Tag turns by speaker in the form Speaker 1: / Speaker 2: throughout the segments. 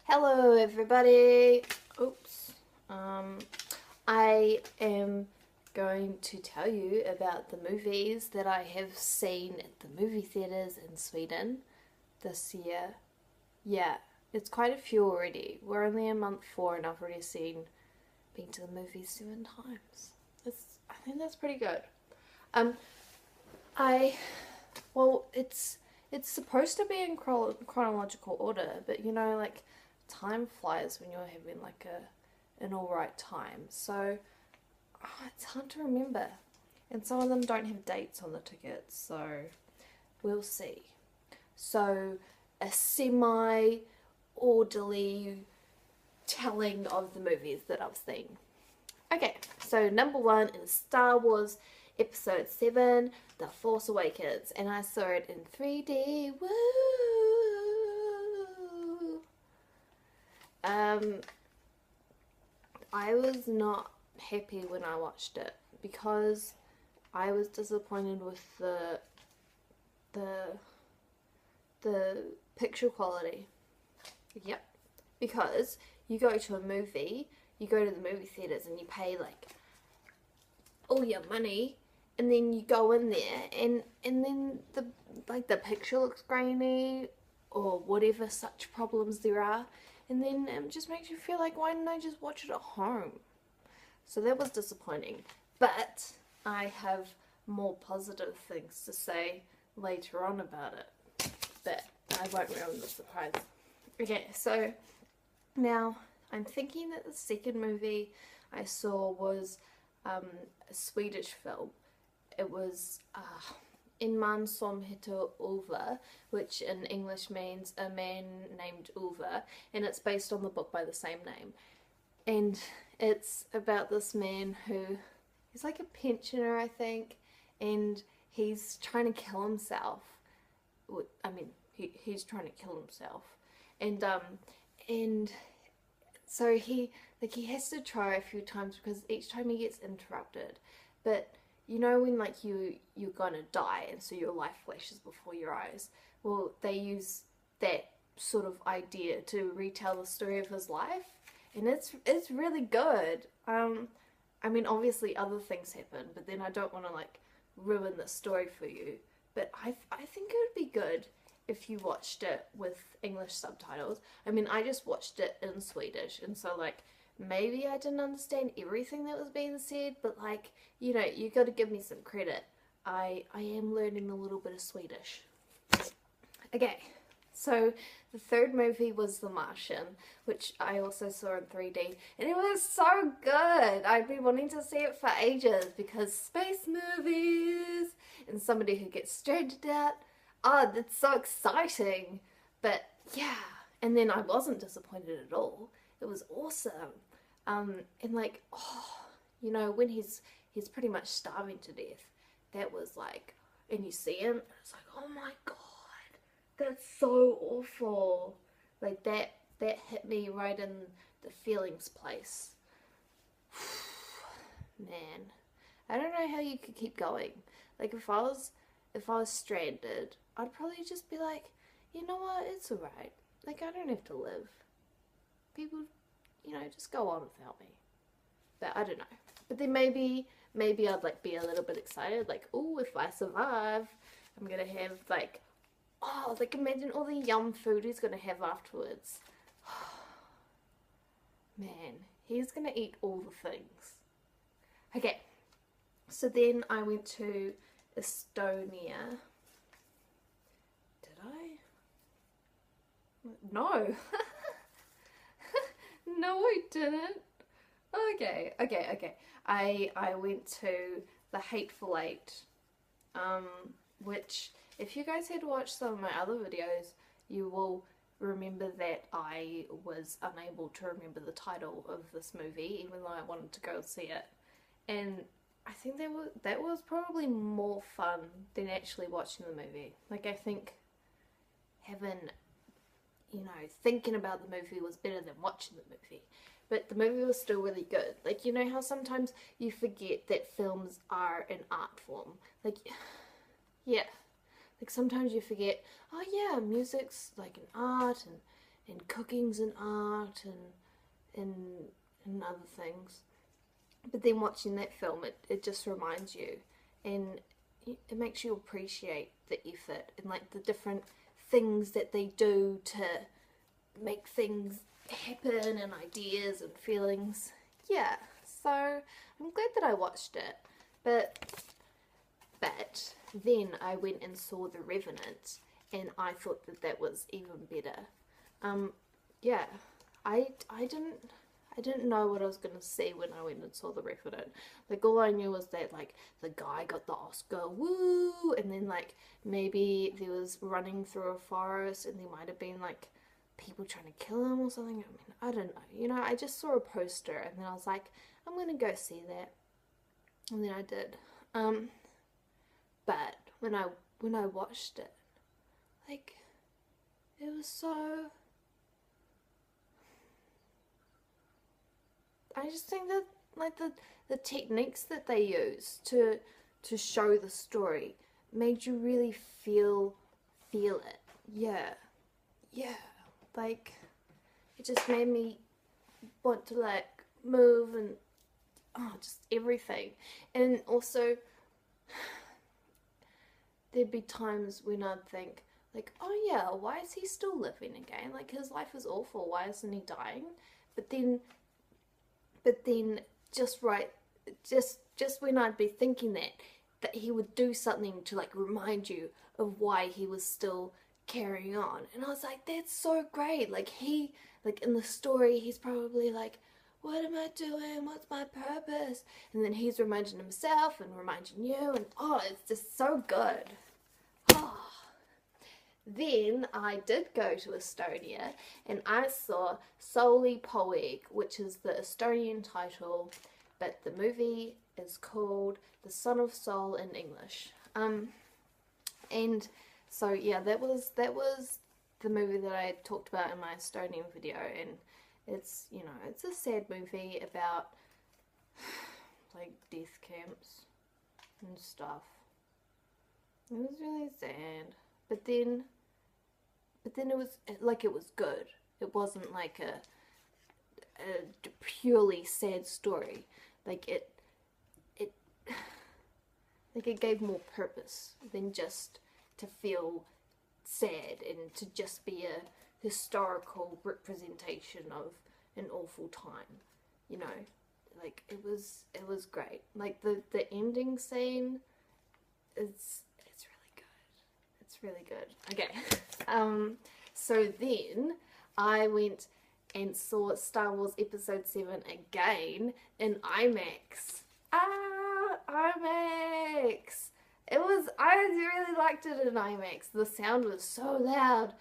Speaker 1: Hello everybody. Oops. I am going to tell you about the movies that I have seen at the movie theatres in Sweden this year. Yeah, it's quite a few already. We're only in month 4 and I've already been to the movies 7 times. I think that's pretty good. Um, I, it's supposed to be in chronological order, but you know, like, time flies when you're having like an alright time. So it's hard to remember, and some of them don't have dates on the tickets, so we'll see. So a semi-orderly telling of the movies that I've seen. Okay, so number 1 is Star Wars Episode 7, The Force Awakens, and I saw it in 3D. Woo! I was not happy when I watched it because I was disappointed with the picture quality. Yep. Because you go to a movie, you go to the movie theatres and you pay like all your money, and then you go in there and then the picture looks grainy or whatever such problems there are, and then it just makes you feel like, why didn't I just watch it at home? So that was disappointing. But I have more positive things to say later on about it, but I won't ruin the surprise. Okay, so now I'm thinking that the second movie I saw was a Swedish film. It was in ManSwamp, which in English means a man named Ulva, and it's based on the book by the same name. And it's about this man who is like a pensioner, I think, and he's trying to kill himself. I mean, he's trying to kill himself, and so he has to try a few times because each time he gets interrupted. But you know when like you're gonna die and so your life flashes before your eyes? Well, they use that sort of idea to retell the story of his life, and it's really good. I mean, obviously other things happen, but then I don't want to like ruin the story for you. But I think it would be good if you watched it with English subtitles. I mean, I just watched it in Swedish, and so like maybe I didn't understand everything that was being said, but like, you know, you got to give me some credit. I am learning a little bit of Swedish. Okay, so the third movie was The Martian, which I also saw in 3D, and it was so good. I've been wanting to see it for ages because space movies and somebody who gets stranded out. Oh, that's so exciting. But yeah, and then I wasn't disappointed at all. It was awesome. And like, oh, you know, when he's pretty much starving to death, that was like, and you see him, and it's like, oh my god, that's so awful. Like that hit me right in the feelings place. Man, I don't know how you could keep going. Like if I was stranded, I'd probably just be like, you know what, it's alright. Like I don't have to live. People, you know, just go on without me. But I don't know. But then maybe I'd like be a little bit excited, like, oh, if I survive, I'm gonna have like, oh, like imagine all the yum food he's gonna have afterwards. Man, he's gonna eat all the things. Okay, so then I went to Estonia. Did I? No. No, I didn't. Okay. I went to the Hateful Eight, which if you guys had watched some of my other videos, you will remember that I was unable to remember the title of this movie, even though I wanted to go see it. And I think that was probably more fun than actually watching the movie. Like I think having, you know, thinking about the movie was better than watching the movie. But the movie was still really good. Like, you know how sometimes you forget that films are an art form? Like, yeah. Like sometimes you forget, oh yeah, music's like an art, and cooking's an art, and other things. But then watching that film, it just reminds you, and it makes you appreciate the effort and like the different things that they do to make things happen, and ideas and feelings. Yeah, so I'm glad that I watched it. But then I went and saw The Revenant, and I thought that that was even better. Yeah, I didn't know what I was gonna see when I went and saw The Revenant. Like, all I knew was that, like, the guy got the Oscar, woo! And then, like, maybe there was running through a forest, and there might have been, like, people trying to kill him or something. I mean, I don't know. You know, I just saw a poster, and then I was like, I'm gonna go see that. And then I did. But when I watched it, like, it was so... I just think that, like, the techniques that they use to show the story made you really feel it. Yeah. Like, it just made me want to, like, move and just everything. And also, there'd be times when I'd think, like, oh yeah, why is he still living again? Like, his life is awful. Why isn't he dying? But then just when I'd be thinking that he would do something to, like, remind you of why he was still carrying on. And I was like, that's so great. Like, in the story, he's probably like, what am I doing? What's my purpose? And then he's reminding himself and reminding you, and it's just so good. Then I did go to Estonia, and I saw Soli Poeg, which is the Estonian title, but the movie is called The Son of Soul in English. And so yeah, that was the movie that I talked about in my Estonian video, and it's, you know, it's a sad movie about, like, death camps and stuff. It was really sad. But then it was, like, it was good. It wasn't like a purely sad story. Like, it gave more purpose than just to feel sad and to just be a historical representation of an awful time. You know, like, it was great. Like, the ending scene is, it's really good. Okay. So then I went and saw Star Wars Episode 7 again in IMAX. IMAX! I really liked it in IMAX. The sound was so loud,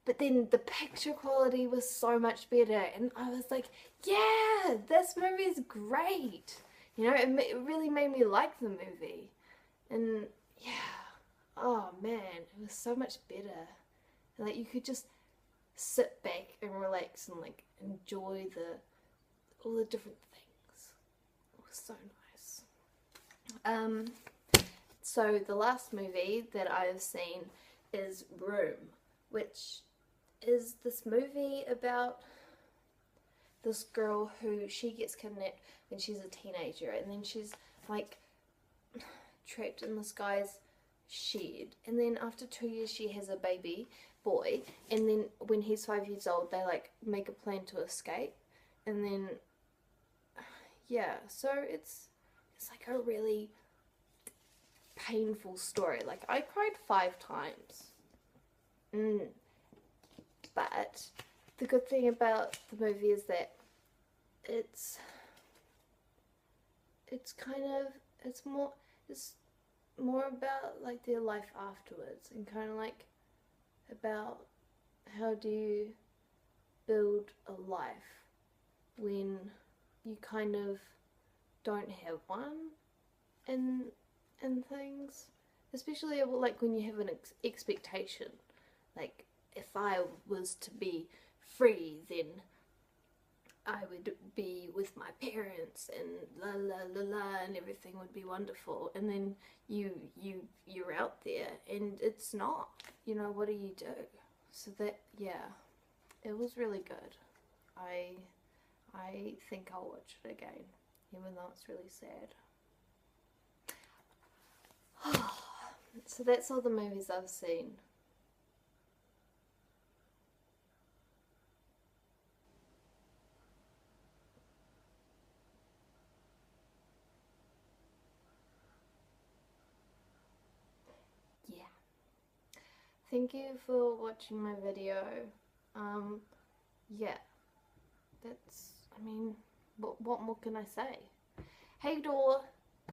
Speaker 1: but then the picture quality was so much better, and I was like, yeah, this movie is great. You know, it really made me like the movie. And yeah. Oh man, it was so much better. Like, you could just sit back and relax and, like, enjoy all the different things. It was so nice. So the last movie that I've seen is Room, which is this movie about this girl who she gets kidnapped when she's a teenager, and then she's, like, trapped in this guy's shed, and then after 2 years she has a baby boy, and then when he's 5 years old they, like, make a plan to escape, and then yeah, so it's like a really painful story. Like, I cried 5 times. But the good thing about the movie is that it's more about, like, their life afterwards, and kind of, like, about how do you build a life when you kind of don't have one, and things, especially, like, when you have an expectation. Like, if I was to be free, then I would be with my parents and la la la la, and everything would be wonderful, and then you're out there and it's not, you know, what do you do? So that, yeah, It was really good. I think I'll watch it again, even though it's really sad. So that's all the movies I've seen. Yeah. Thank you for watching my video. Yeah. That's, I mean, what more can I say? Hey door!